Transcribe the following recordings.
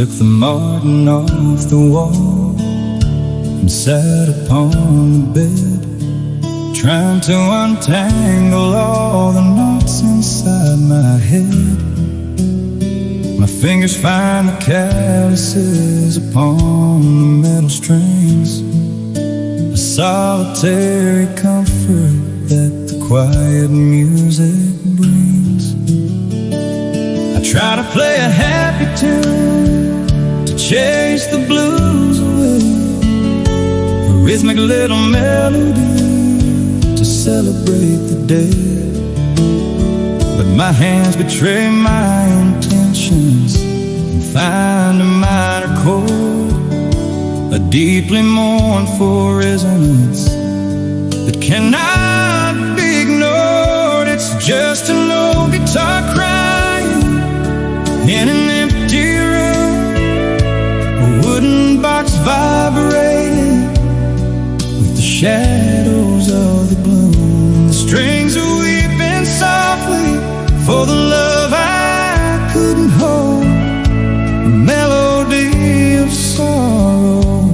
took the Martin off the wall and sat upon the bed, trying to untangle all the knots inside my head. My fingers find the calluses upon the metal strings, a solitary comfort that the quiet music brings. I try to play a happy tune to chase the blues away, a rhythmic little melody to celebrate the day. But my hands betray my intentions and find a minor chord, a deeply mournful resonance that cannot be ignored. It's just an old guitar crying in an empty room, a wooden box vibrating with the shadows of the gloom. The strings are weeping softly for the love I couldn't hold, a melody of sorrow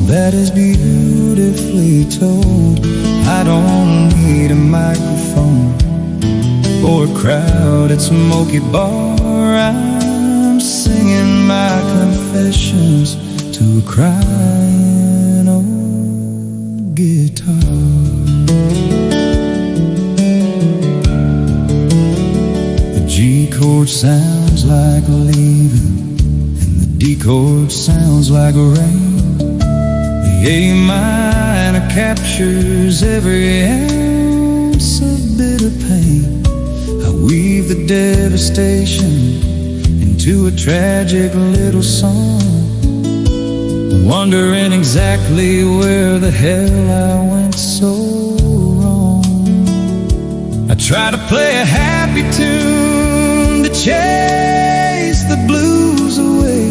that is beautifully told. I don't need a microphone or a crowded smoky bar. I'm singing my confessions to a crying old guitar. The G chord sounds like leaving, and the D chord sounds like rain. The A minor captures every ounce of bitter pain. I weave the devastation into a tragic little song, wondering exactly where the hell I went so wrong. I try to play a happy tune to chase the blues away,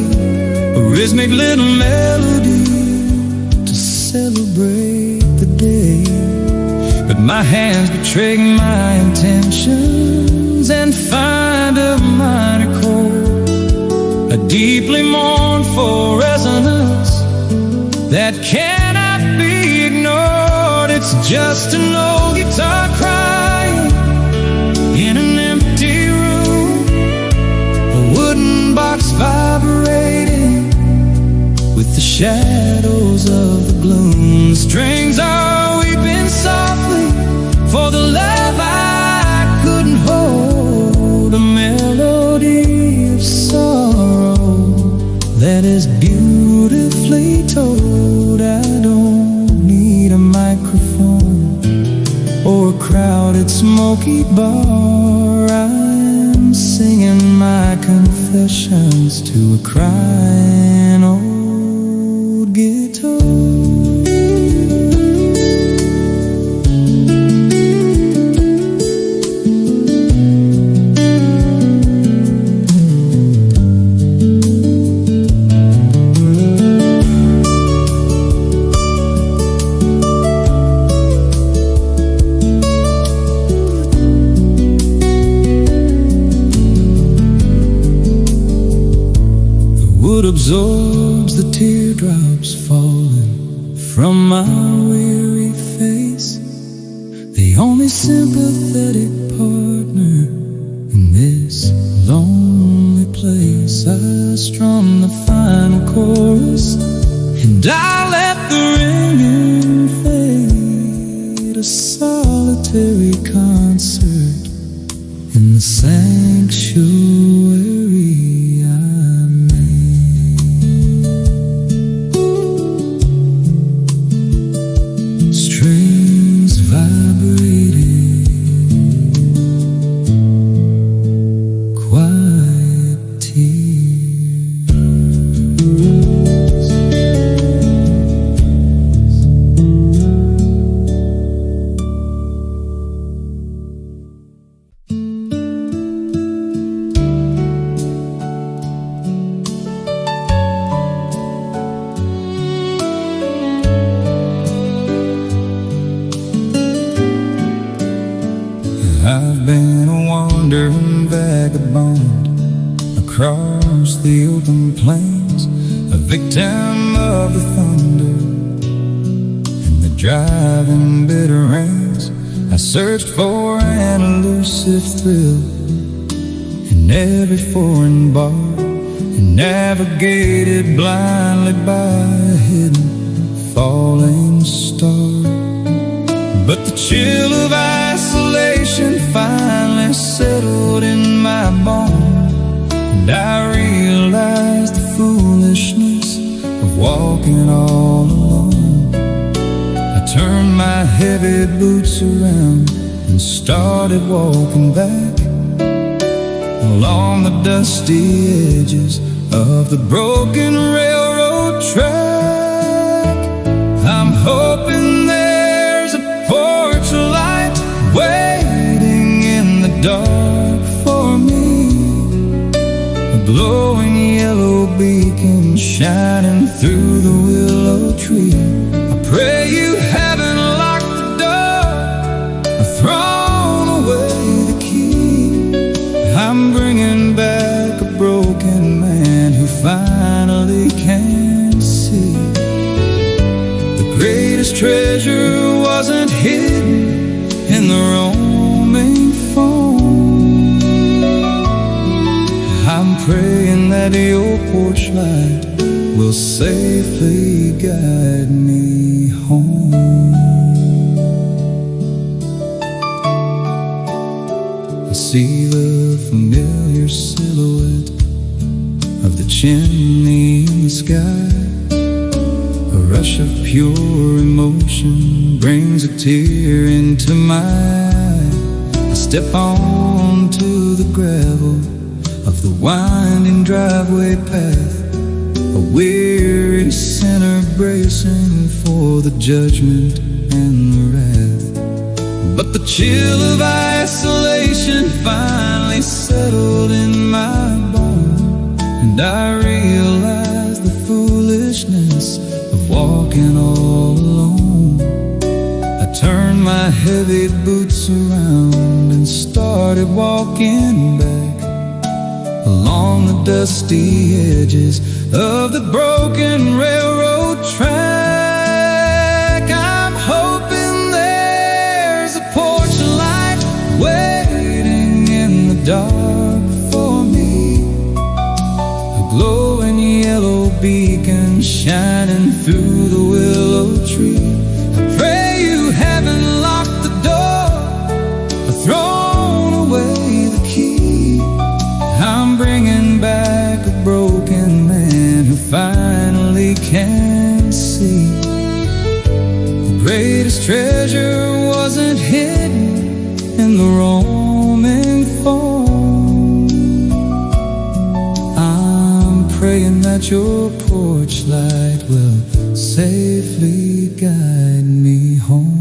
a rhythmic little melody to celebrate the day. But my hands betray my intentions and find a minor chord, a deeply mournful resonance that cannot be ignored. It's just an old guitar crying in an empty room, a wooden box vibrating with the shadows of the gloom. The strings are weeping softly for the love I couldn't hold, a melody of sorrow that is beautifully told. I don't need a microphone or a crowded smoky bar. I'm singing my confessions to a crying old guitar. Wood absorbs the teardrops falling from my weary face, the only sympathetic partner in this lonely place. I strum the final chorus and I let the ringing fade, a solitary concert in the sanctuary I've been a wandering vagabond across the open plain. victim of the thunder and the driving bitter rains. I searched for an elusive thrill in every foreign bar, and navigated blindly by a hidden falling star. But the chill of isolation finally settled in my bones, and I realized the foolishness of walking all alone. I turned my heavy boots around and started walking back along the dusty edges of the broken railroad track. I'm hoping there's a porch light waiting in the dark for me, a glowing yellow beacon shining through the willow tree. I pray you haven't locked the door or thrown away the key. I'm bringing back a broken man who finally can see. The greatest treasure wasn't hidden in the roaming phone. I'm praying that your porch light will safely guide me home. I see the familiar silhouette of the chimney in the sky. A rush of pure emotion brings a tear into my eye. I step onto the gravel of the winding driveway path, a weary sinner bracing for the judgment and the wrath. But the chill of isolation finally settled in my bones, and I realized the foolishness of walking all alone. I turned my heavy boots around and started walking back along the dusty edges of the broken railroad track. I'm hoping there's a porch light waiting in the dark for me, a glowing yellow beacon shining through the willow tree. I pray you haven't locked the door or thrown away the key. I'm bringing back a broken man who finally can see. The greatest treasure wasn't hidden in the roaming phone. I'm praying that your porch light will safely guide me home.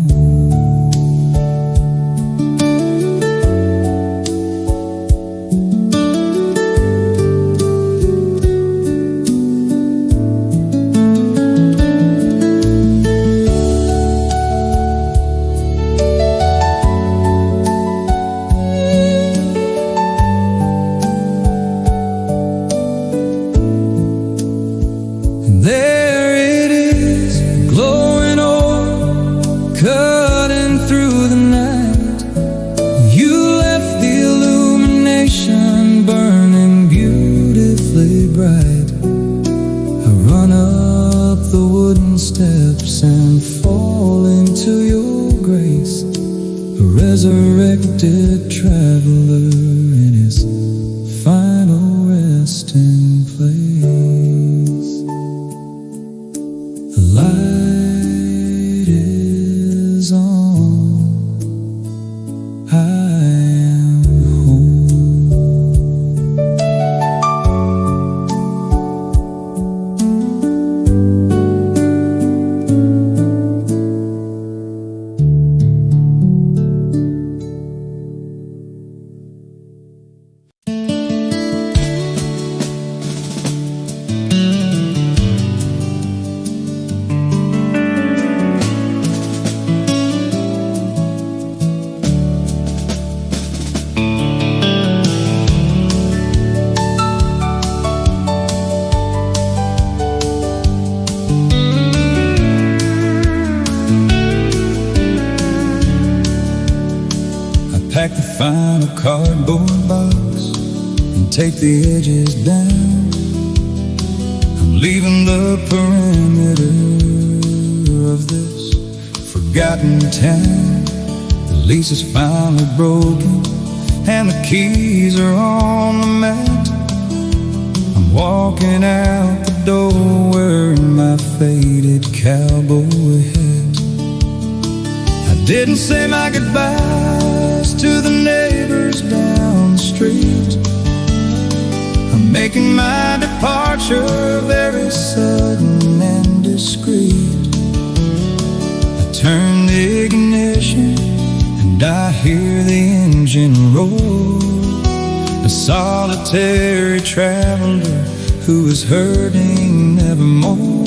There it is, glowing ore, cutting through the night. You left the illumination burning beautifully bright. I run up the wooden steps and fall into your grace, a resurrected traveler in his final resting place. The light is on, I am home. a cardboard box and tape the edges down. I'm leaving the perimeter of this forgotten town. The lease is finally broken and the keys are on the mat. I'm walking out the door wearing my faded cowboy hat. I didn't say my goodbyes to the neighbors down the street. I'm making my departure very sudden and discreet. I turn the ignition and I hear the engine roar. A solitary traveler who is hurting nevermore.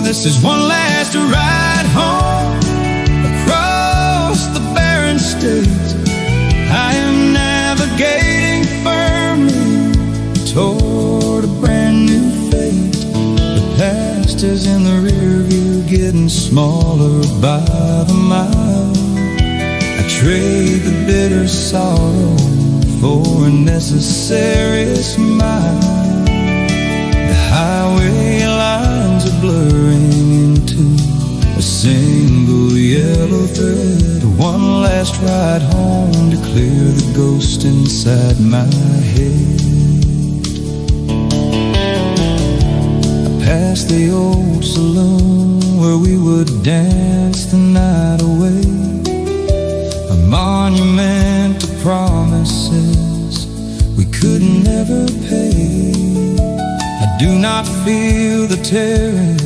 This is one last ride home across the barren state. I am navigating firmly toward a brand new fate. The past is in the rear view, getting smaller by the mile. I trade the bitter sorrow for a necessary smile. The highway lines are blurring into a single yellow thread. One last ride home to clear the ghost inside my head. I passed the old saloon where we would dance the night away. A monument to promises we could never pay. I do not feel the tearing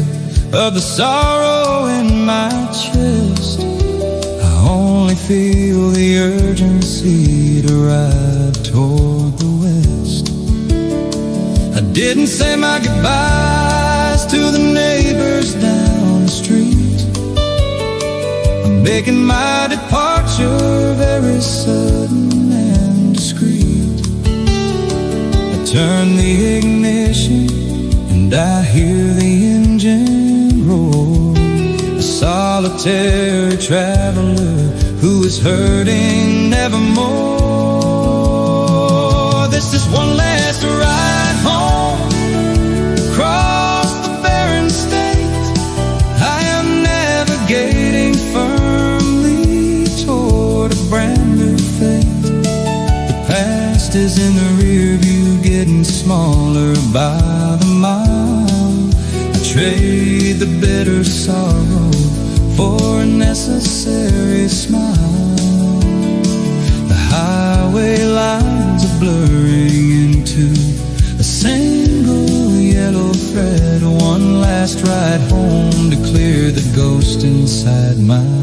of the sorrow in my chest. I only feel the urgency to ride toward the west. I didn't say my goodbyes to the neighbors down the street. I'm making my departure very sudden and discreet. I turn the ignition and I hear the engine roar. A solitary traveler who is hurting nevermore. This is one last ride home across the barren state. I am navigating firmly toward a brand new fate. The past is in the rear view, getting smaller by the mile. I trade the bitter sorrow for a necessary smile. The highway lines are blurring into a single yellow thread. One last ride home to clear the ghost inside my head.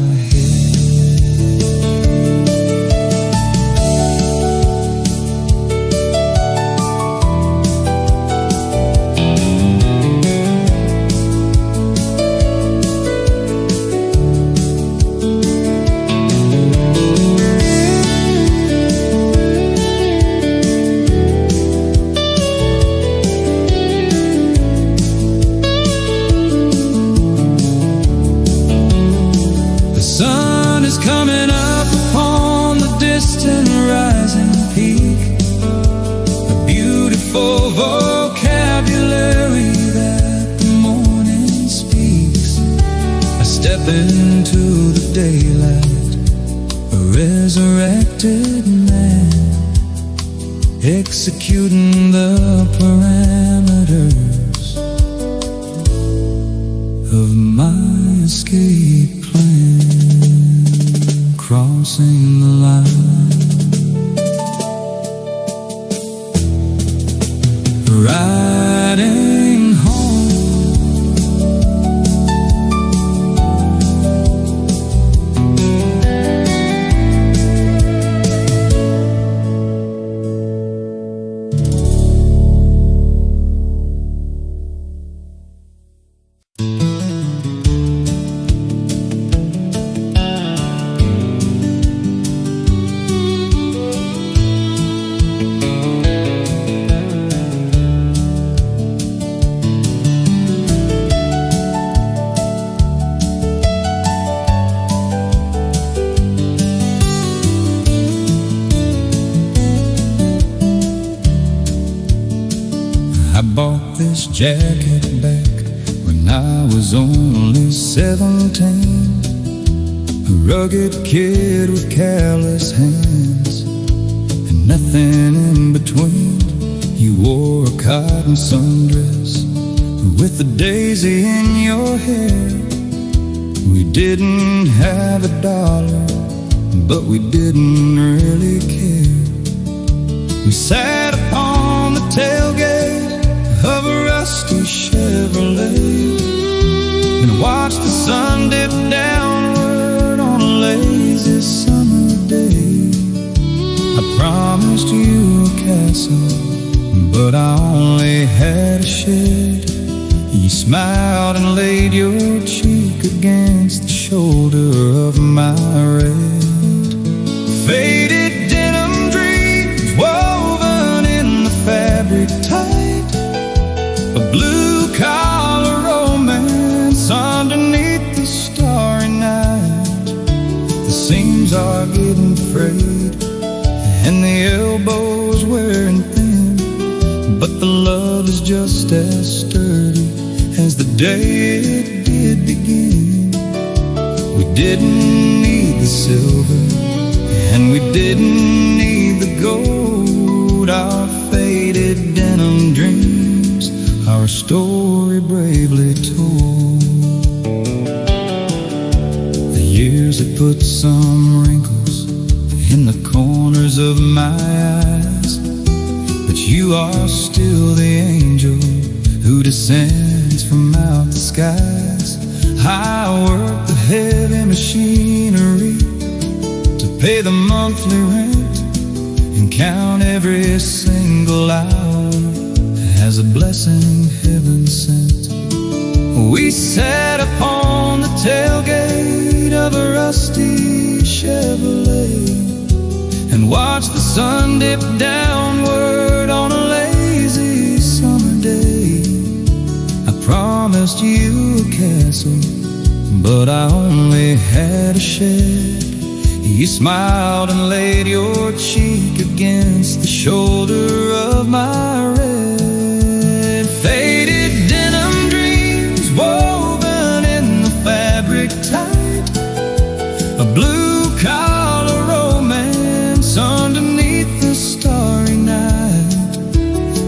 The sun is coming up upon the distant rising peak. A beautiful vocabulary that the morning speaks. I step into the daylight, a resurrected man, executing the parameters of my escape plan. Crossing the line, riding home. this jacket back when I was only 17. A rugged kid with callous hands and nothing in between. You wore a cotton sundress with a daisy in your hair. We didn't have a dollar, but we didn't really care. We sat upon the tailgate of a rusty Chevrolet and watched the sun dip downward on a lazy summer day. I promised you a castle, but I only had a shed. You smiled and laid your cheek against the shoulder of my red. Faded denim dreams woven in the fabric tight, a blue-collar romance underneath the starry night. The seams are getting frayed and the elbows wearing thin, but the love is just as sturdy as the day it did begin. We didn't need the silver and we didn't need the gold. Our faded denim dreams, our story bravely told. The years have put some wrinkles in the corners of my eyes, but you are still the angel who descends from out the skies. I work the heavy machinery to pay the monthly rent and count every single hour as a blessing heaven sent. We sat upon the tailgate of a rusty Chevrolet and watched the sun dip downward on a lazy summer day. I promised you a castle, but I only had a shed. You smiled and laid your cheek against the shoulder of my red. Faded denim dreams woven in the fabric tight, a blue-collar romance underneath the starry night.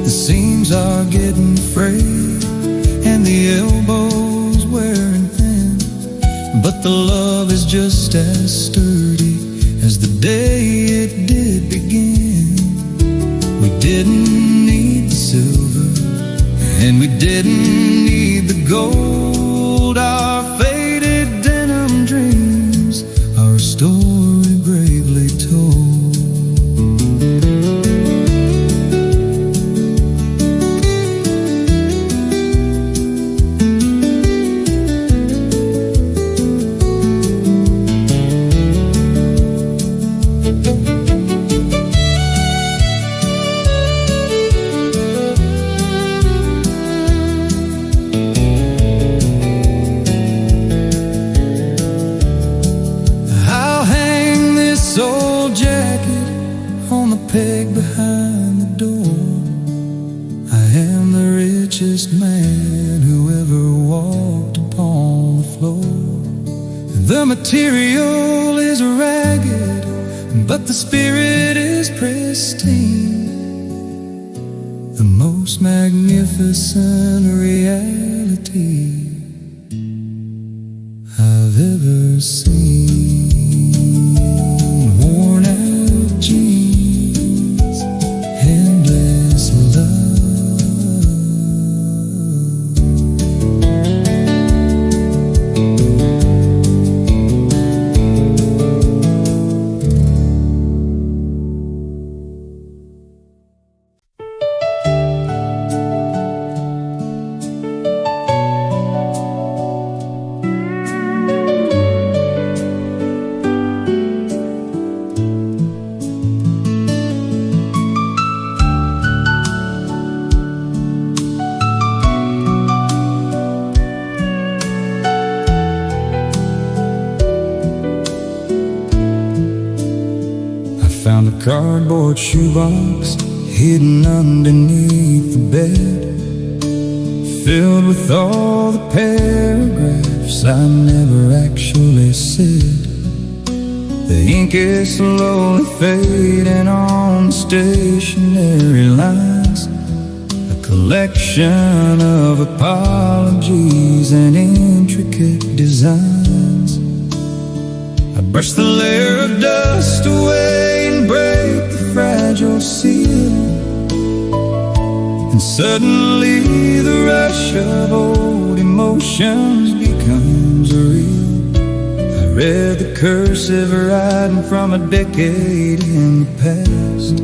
The seams are getting frayed and the elbows wearing thin, but the love is just as sturdy as the day it did begin. We didn't need the silver and we didn't need the gold. Our faded denim dreams, our story bravely told. Peg behind the door. I am the richest man who ever walked upon the floor. The material is ragged, but the spirit is pristine. The most magnificent reality I've ever seen. Worn out jeans, endless love. Found a cardboard shoebox hidden underneath the bed. filled with all the paragraphs I never actually said. The ink is slowly fading on the stationery lines, a collection of apologies and intricate designs. I brush the layer of dust away and break the fragile seal, and suddenly the rush of old emotions becomes real. I read the cursive writing from a decade in the past,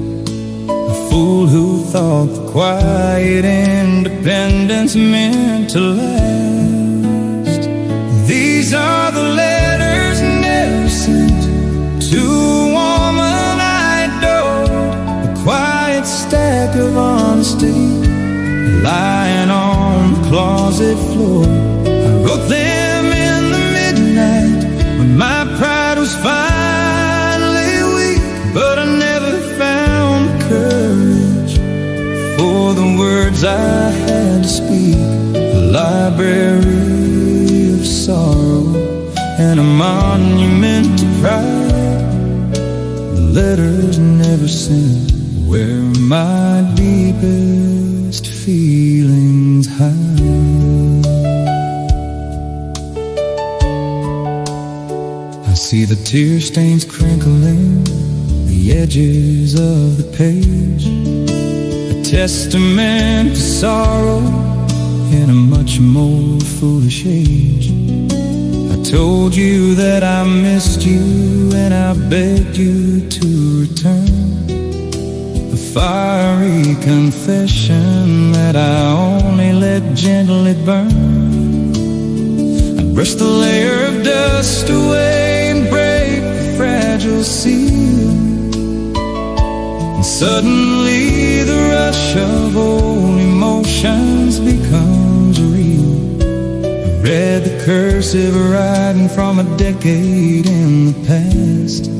a fool who thought the quiet independence meant to last. These are the letters never sent to a woman I adored, a quiet stack of honesty lying on the closet floor. I wrote them in the midnight when my pride was finally weak, but I never found the courage for the words I had to speak. A library of sorrow and a monument to pride, the letters never sent where my deepest feelings hide. I see the tear stains crinkling the edges of the page, a testament to sorrow in a much more foolish age. I told you that I missed you and I begged you to return, a fiery confession that I only let gently burn. I brush the layer of dust away and break the fragile seal, and suddenly the rush of old emotions becomes real. I read the cursive writing from a decade in the past, a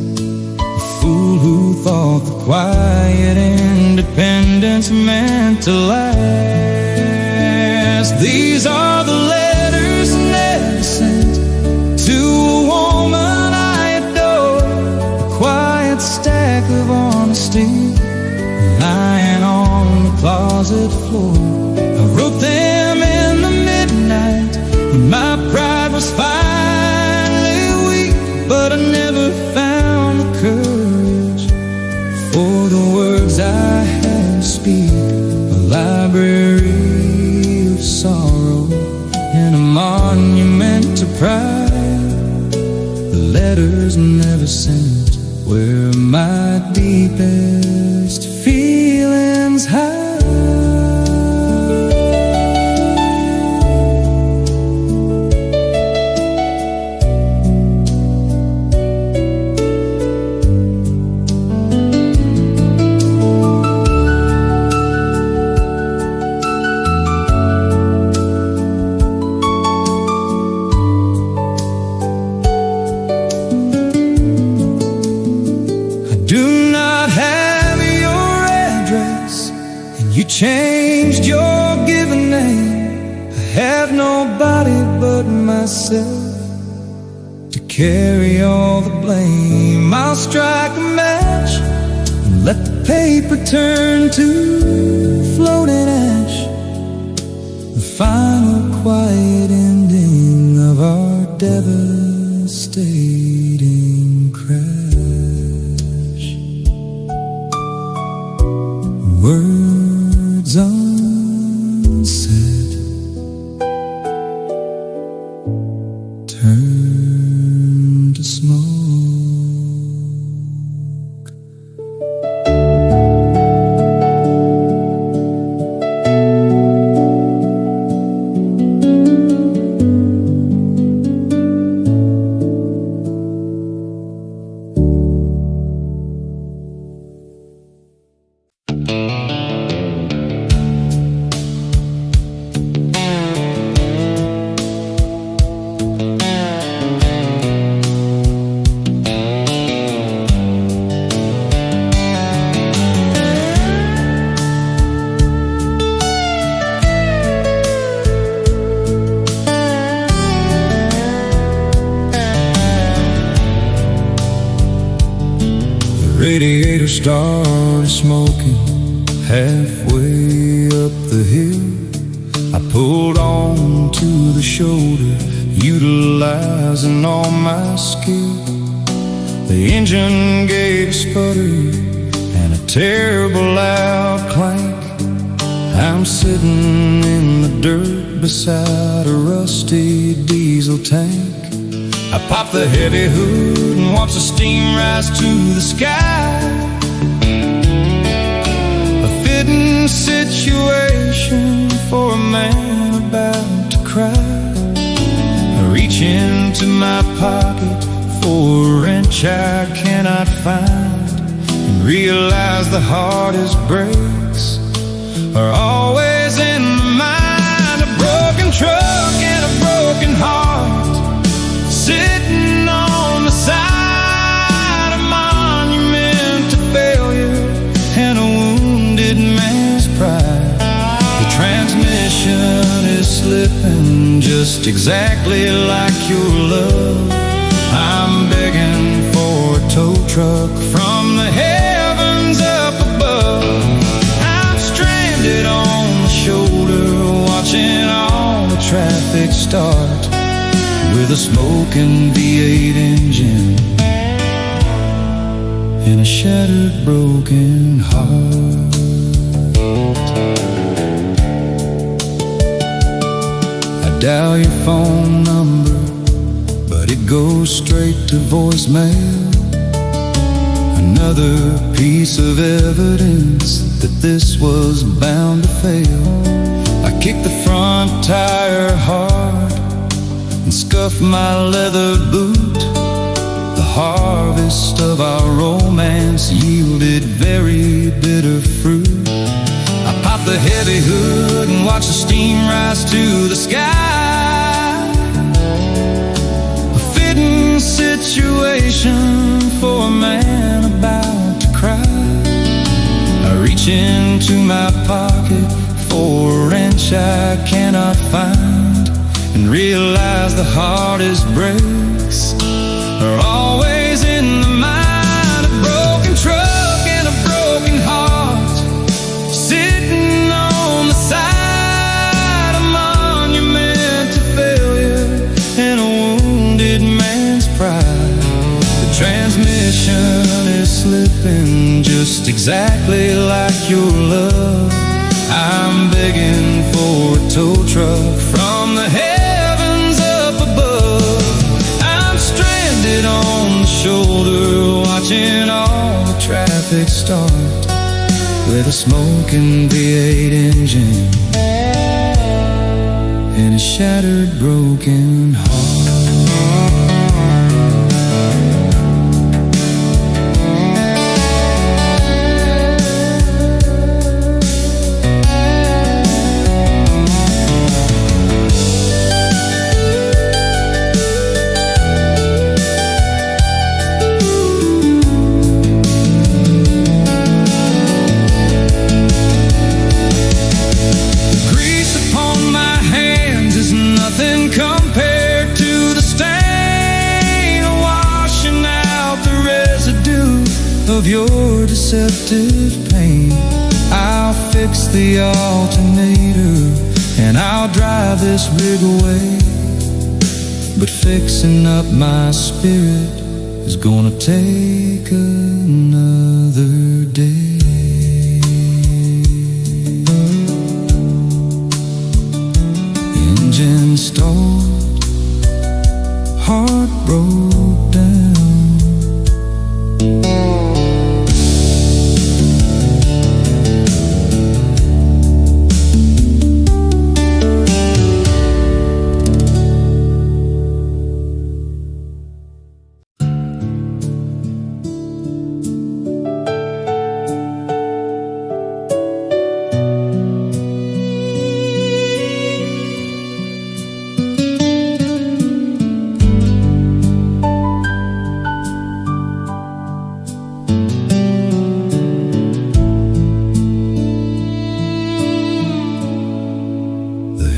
fool who thought the quiet independence meant to last. These are the letters never sent to a woman I adore, a quiet stack of honesty lying on the closet floor. I wrote them in the midnight when my pride was finally weak, but I never found the courage for the words I had to speak. A library of sorrow and a monument to pride, the letters never sent where my deepest feelings hide. You changed your given name. I have nobody but myself to carry all the blame. I'll strike a match and let the paper turn to floating ash, the final quiet ending of our devastating crash. Words unsaid turn to smoke. radiator started smoking halfway up the hill. I pulled on to the shoulder, utilizing all my skill. The engine gave a sputter and a terrible loud clank. I'm sitting in the dirt beside a rusty diesel tank. I pop the heavy hood and watch the steam rise to the sky. A fitting situation for a man about to cry. I reach into my pocket for a wrench I cannot find, and realize the hardest breaks are always in my mind. A broken truck and a broken heart, sitting on the side, a monument to failure and a wounded man's pride. The transmission is slipping just exactly like your love. I'm begging for a tow truck from the heavens up above. I'm stranded on the shoulder, watching all the traffic start, with a smoking V8 engine and a shattered, broken heart. I dial your phone number, but it goes straight to voicemail. Another piece of evidence that this was bound to fail. I kicked the front tire hard and scuffed my leather boot. The harvest of our romance yielded very bitter fruit. I popped the heavy hood and watched the steam rise to the sky. A fitting situation for a man about to cry. I reach into my pocket for a wrench I cannot find, and realize the hardest breaks are always in the mind. A broken truck and a broken heart, sitting on the side, a monument to failure and a wounded man's pride. The transmission is slipping just exactly like your love. I'm begging for a tow truck from the heavens up above. I'm stranded on the shoulder, watching all the traffic start, with a smoking V8 engine and a shattered, broken heart. Of your deceptive pain, I'll fix the alternator and I'll drive this rig away. But fixing up my spirit is gonna take another day. Engine stalled, heart broke down.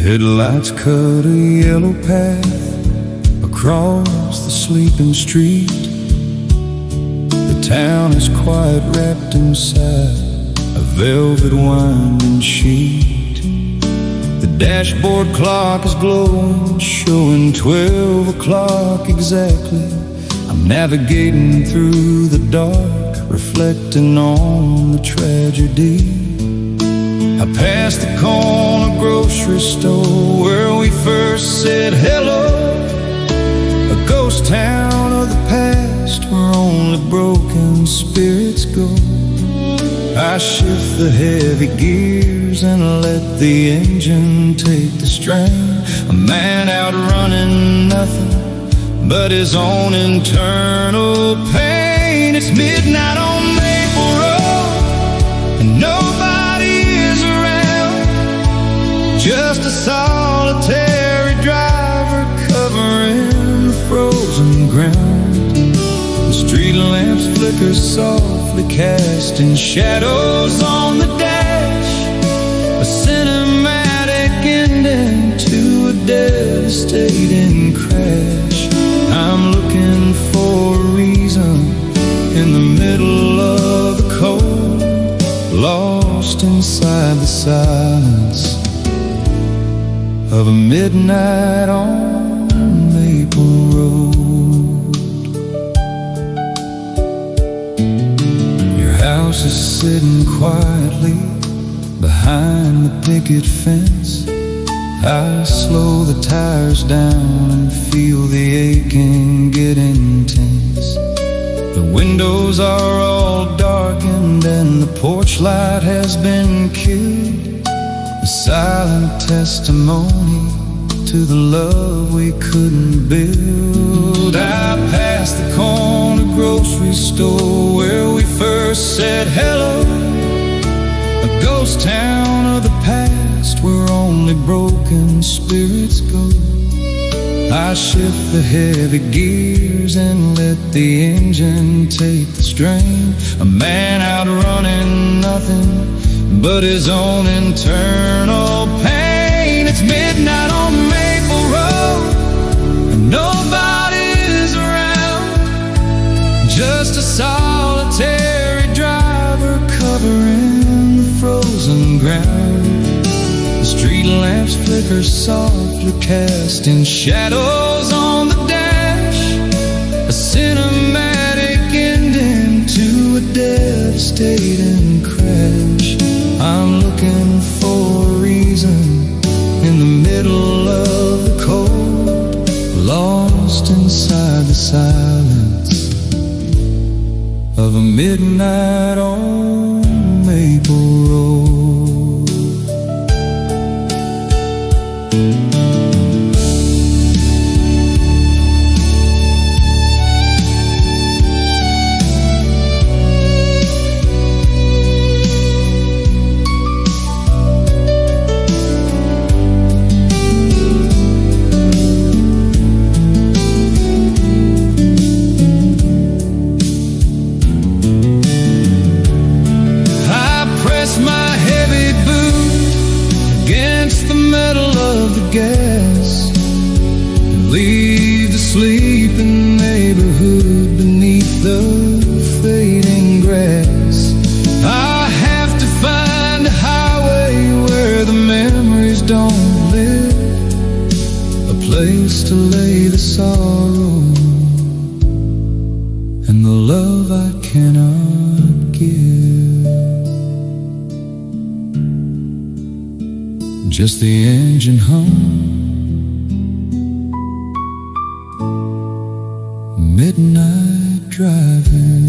Headlights cut a yellow path across the sleeping street. The town is quiet, wrapped inside a velvet winding sheet. The dashboard clock is glowing, showing 12 o'clock exactly. I'm navigating through the dark, reflecting on the tragedy. I passed the corner grocery store where we first said hello. A ghost town of the past where only broken spirits go. I shift the heavy gears and let the engine take the strain. A man out running nothing but his own internal pain. It's midnight on Maple Road and nobody is around, just a solitary driver covering the frozen ground. The street lamps flicker softly, casting shadows on the dash, a cinematic ending to a devastating crash. I'm looking for a reason in the middle of the cold, lost inside the silence of a midnight on Maple Road. Your house is sitting quietly behind the picket fence. I slow the tires down and feel the aching get intense. The windows are all darkened and the porch light has been killed, a silent testimony to the love we couldn't build. I passed the corner grocery store where we first said hello, a ghost town of the past where only broken spirits go. I shift the heavy gears and let the engine take the strain. A man out running nothing but his own internal pain. It's midnight on Maple Road and nobody is around, just a solitary driver covering the frozen ground. The street lamps flicker softly, casting shadows on the dash, a cinematic ending to a devastating crash. I'm looking for a reason in the middle of the cold, lost inside the silence of a midnight on Maple Road. Gas and leave the sleeping neighborhood beneath the fading grass. I have to find a highway where the memories don't live, a place to lay the sorrow and the love I cannot give. Just the engine hum, midnight driving.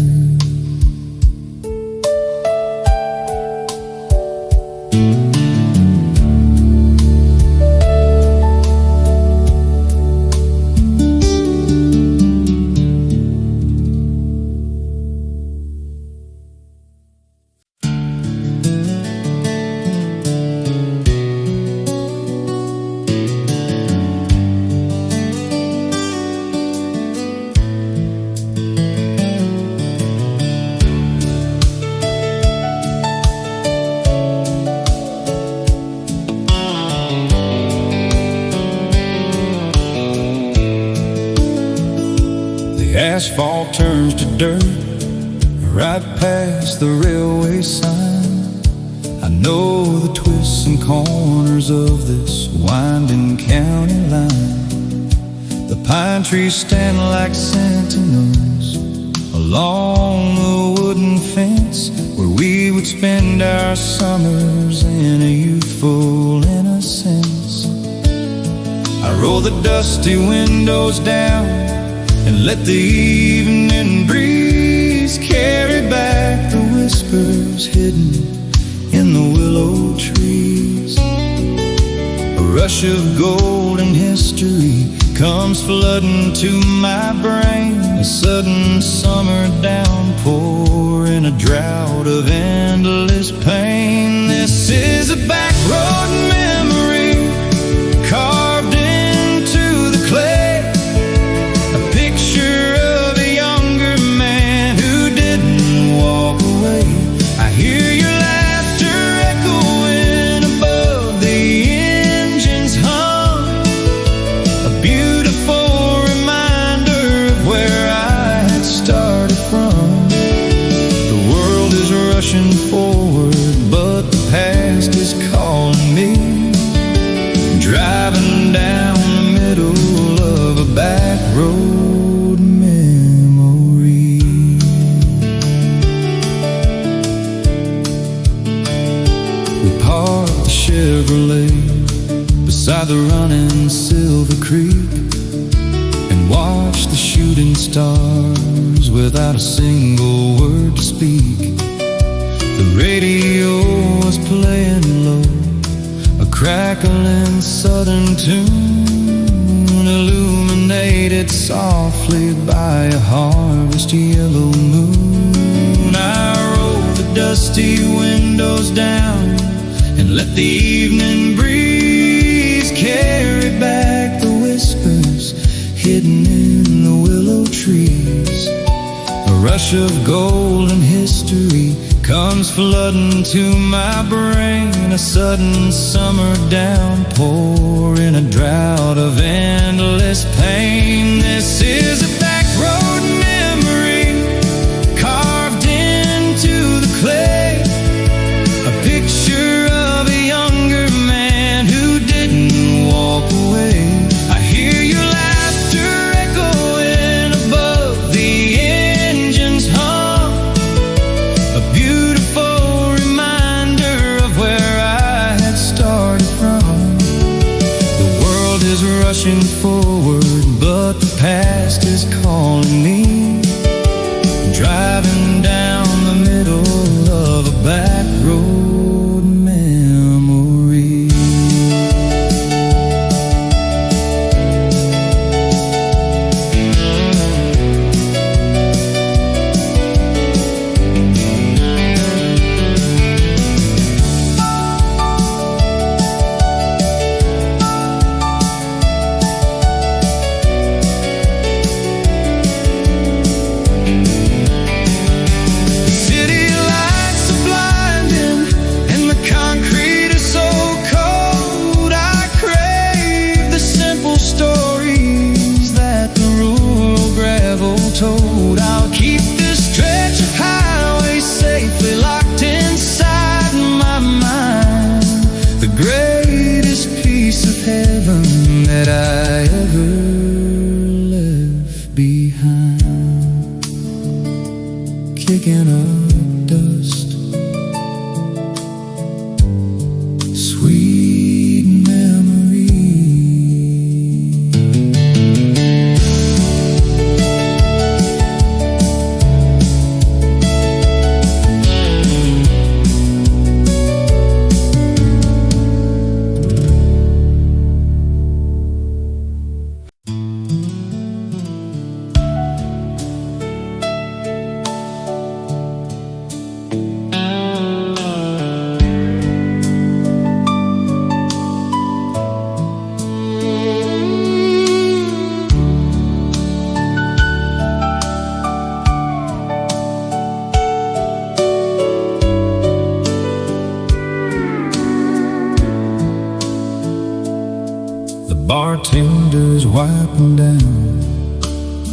Asphalt turns to dirt, right past the railway sign. I know the twists and corners of this winding county line. The pine trees stand like sentinels along the wooden fence, where we would spend our summers in a youthful innocence. I roll the dusty windows down and let the evening breeze carry back the whispers hidden in the willow trees. A rush of golden history comes flooding to my brain, a sudden summer downpour in a drought of endless pain. This is a back road memory carved into the clay, a picture of a younger man who didn't walk away. I hear your laughter echoing above the engine's hum, a beautiful reminder of where I had started from. The world is rushing forward, but the past is calling me, driving down the middle of a back road memory. We parked the Chevrolet beside the running Silver Creek and watched the shooting stars without a single word to speak. The radio was playing low, a crackling southern tune illuminated softly by a harvest yellow moon. I rolled the dusty windows down and let the evening breeze carry back the whispers hidden in the willow trees. A rush of golden history comes flooding to my brain, a sudden summer downpour in a drought of endless pain. This is a back road memory carved into the clay, a picture of a younger man who didn't walk away. I hear your laughter echoing above the engine's hum, a beautiful reminder of where I had started from. The world is rushing forward, but the past is calling me, driving down the middle of a back road memory. I'll keep this stretch of highway safely locked inside my mind, the greatest piece of heaven that I ever left behind. Kicking up dust, sweet memory. Bartender's wiping down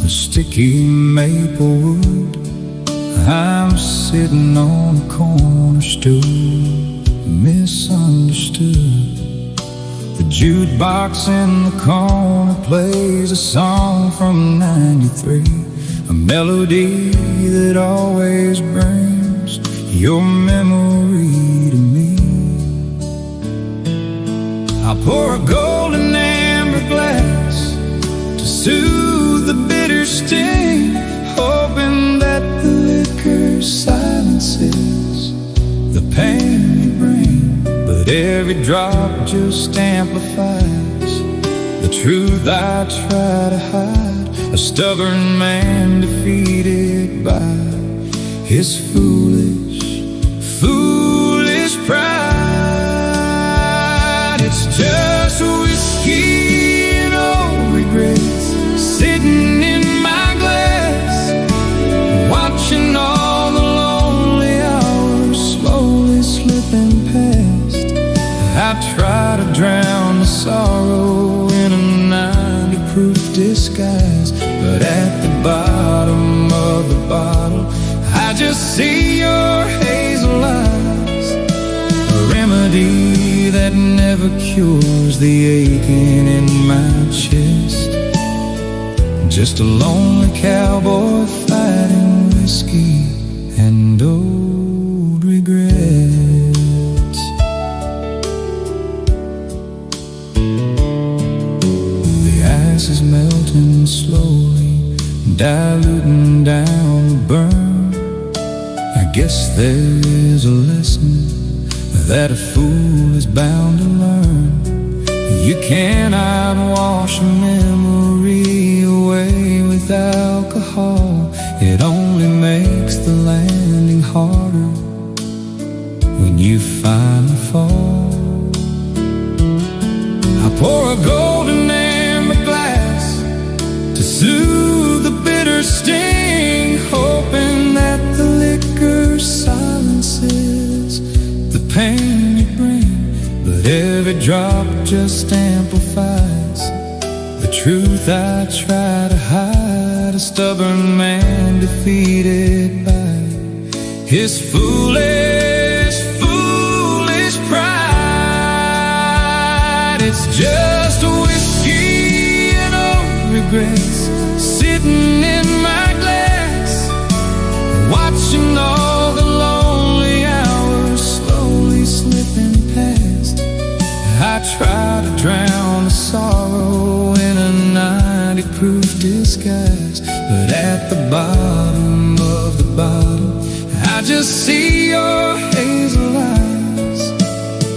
the sticky maple wood. I'm sitting on a corner stool, misunderstood. The jukebox in the corner plays a song from '93, a melody that always brings your memory to me. I'll pour a golden amber glass to soothe the bitter sting, hoping that the liquor silences the pain you bring. But every drop just amplifies the truth I try to hide. A stubborn man defeated by his foolish pride. It's just whiskey and old regrets sitting in my glass, watching all the lonely hours slowly slipping past. I try to drown the sorrow in a 90-proof disguise, but at the bottom of the bottle I just see your hazel eyes, a remedy that never cures the aching in my chest. Just a lonely cowboy fighting whiskey and old regrets. The ice is melting slowly, diluting down the burn. I guess there is a lesson that a fool is bound to learn. You cannot wash a memory away with alcohol. It only makes the landing harder when you finally fall. I pour a golden amber glass to soothe the bitter sting, hoping that the liquor silences the pain you bring. But every drop just amplifies the truth I try to hide. A stubborn man defeated by his foolish pride. It's just whiskey and old regrets sitting in my glass, watching all the lonely hours slowly slipping past. I try to drown the sorrow in a 90-proof disguise, but at the bottom of the bottle I just see your hazel eyes,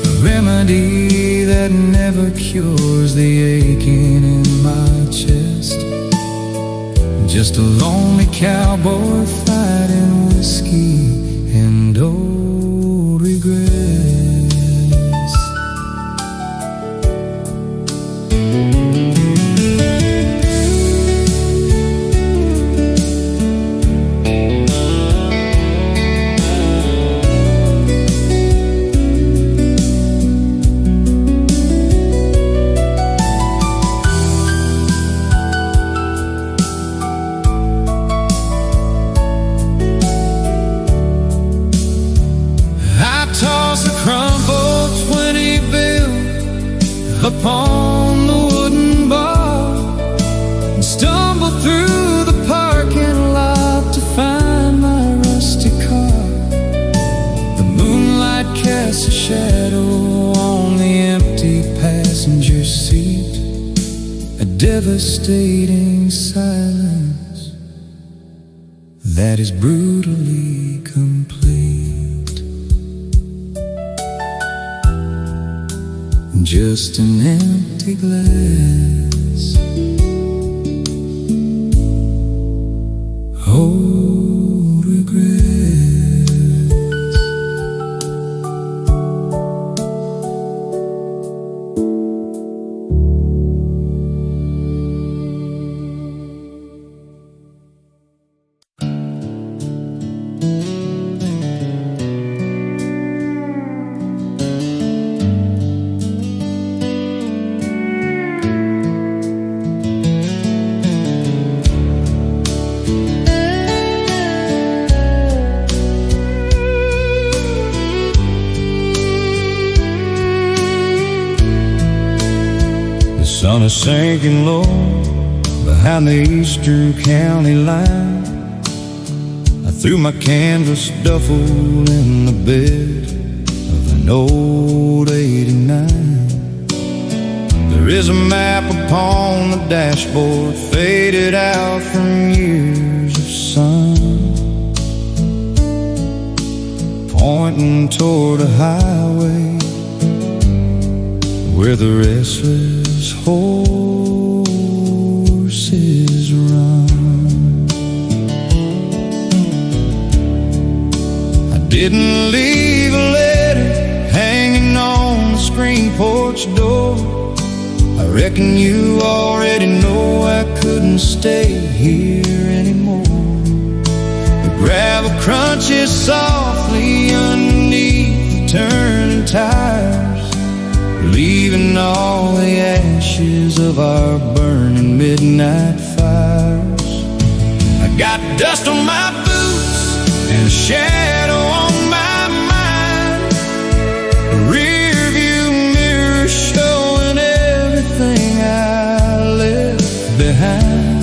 a remedy that never cures the aching in my chest. Just a lonely cowboy fighting whiskey and old regrets. Toss a crumpled 20 bill upon the wooden bar and stumble through the parking lot to find my rusty car. The moonlight casts a shadow on the empty passenger seat, a devastating silence that is brutally complete. Just an empty glass, old regrets. sinking low behind the eastern county line, I threw my canvas duffel in the bed of an old '89. There is a map upon the dashboard, faded out from years of sun, pointing toward a highway where the restless horses run. I didn't leave a letter hanging on the screen porch door. I reckon you already know I couldn't stay here anymore. The gravel crunches softly underneath the turning tires, leaving all the ashes of our burning midnight fires. I got dust on my boots and a shadow on my mind, a rear view mirror showing everything I left behind.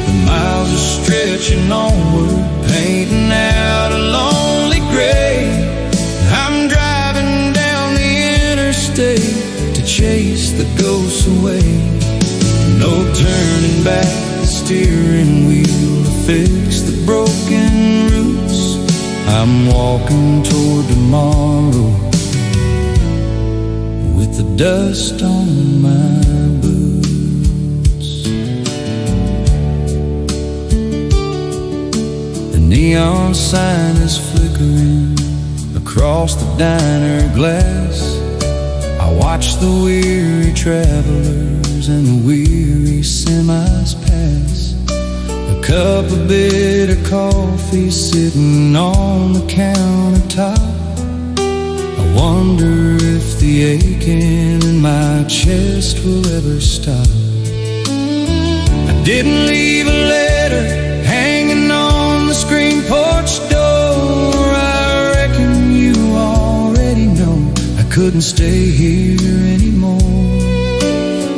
The miles are stretching onward, painting out a lonely gray. I'm driving down the interstate to chase the ghosts away. No turning back, the steering wheel to fix the broken roots. I'm walking toward tomorrow with the dust on my boots. The neon sign is flickering across the diner glass. I watch the weary travelers and the weary semis pass. A cup of bitter coffee sitting on the countertop. I wonder if the aching in my chest will ever stop. I didn't leave a letter hanging on the screen porch door. I reckon you already know I couldn't stay here anymore.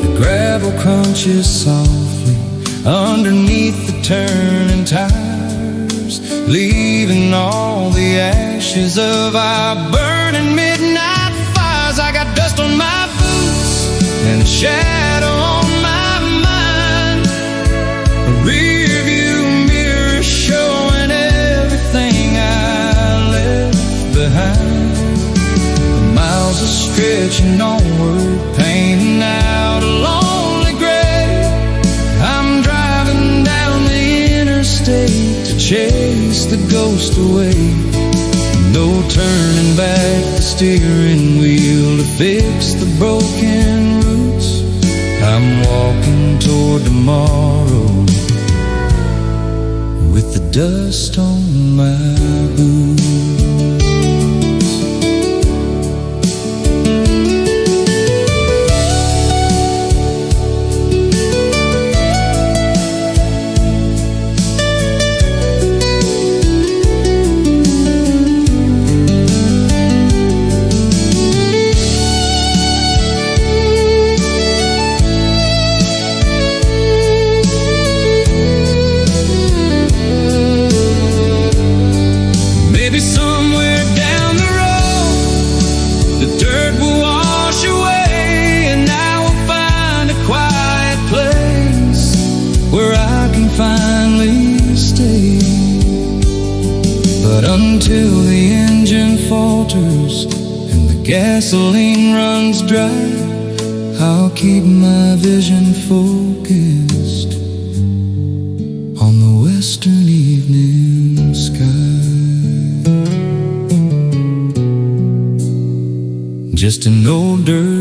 The gravel crunches softly underneath the turning tires, leaving all the ashes of our burning midnight fires. I got dust on my boots and a shadow on my mind, a rear view mirror showing everything I left behind. The miles are stretching onward, painting out a lonely gray. I'm driving down the interstate to chase the ghost away. No turning back, the steering wheel to fix the broken roots. I'm walking toward tomorrow with the dust on my boots. Maybe somewhere down the road the dirt will wash away, and I will find a quiet place where I can finally stay. But until the engine falters and the gasoline runs dry, I'll keep my vision focused on the western evening sky. Just an old dirt